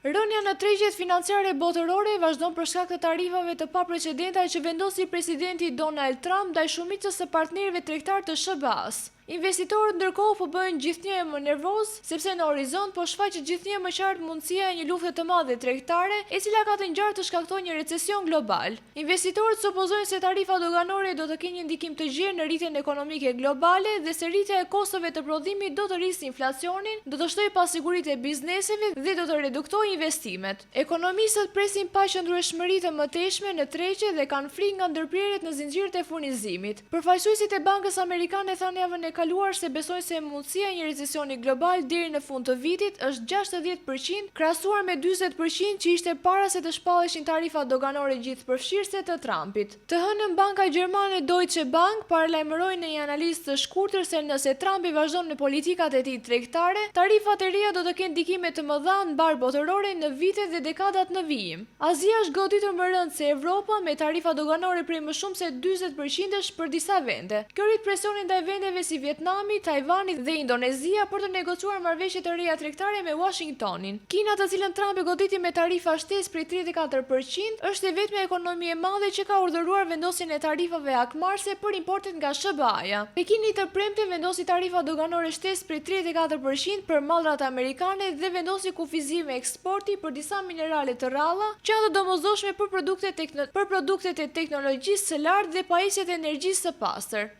Rënja në tregjet financiare botërore vazhdon për shkak të tarifave të paprecedenta që vendosi presidenti Donald Trump ndaj shumicës së partnerëve tregtar të SBA-s. Investitorët ndërkohë po bëjnë gjithnjë më nervoz, sepse në horizont po shfaqet gjithnjë më qartë mundësia e një lufte të madhe tregtare, e cila ka të ngjarë të shkaktojë një recesion global. Investitorët supozojnë se tarifa doganore do të kenë një ndikim të gjerë në rritjen ekonomike globale dhe se rritja e kostove të prodhimit do të rrisë inflacionin, do të shtojë pasiguritë e bizneseve dhe do të reduktojë investimet. Ekonomistët presin paqëndrueshmëri të mëtejshme në tregje dhe kanë frikë nga ndërprerjet në zinxhirët e furnizimit. Përfaqësuesit e Bankës Amerikane thanë javën e kaluar se besojnë se mundësia e një recesioni global deri në fund të vitit është 60%, krahasuar me 40% që ishte para se të shpalleshin tarifat doganore gjithëpërfshirëse të Trumpit. Të hënën banka gjermane Deutsche Bank paralajmëroi në një analizë të shkurtër se nëse Trumpi vazhdon në politikat e tij tregtare, tarifat e reja do të kenë ndikime të mëdha në barë botërore në vitet dhe dekadat në vijim. Azia është goditur më rënd se Evropa me tarifa doganore prej më shumë se 40% për disa vende. Kjo rrit presionin ndaj vendeve si Vietnami, Tajvani dhe Indonezia për të negociuar marrëveshje të reja tregtare me Washingtonin. Kina, të cilën Trumpi goditi me tarifa shtesë prej 34%, është e vetmja ekonomi e madhe që ka urdhëruar vendosjen e tarifave akmarrëse për importet nga SBA-ja. Pekini të premte vendosi tarifa doganore shtesë prej 34% për mallrat amerikane dhe vendosi kufizime eksporti për disa minerale të rralla që janë të domosdoshme për produktet e teknologjisë së lartë dhe pajisjet e energjisë së pastër.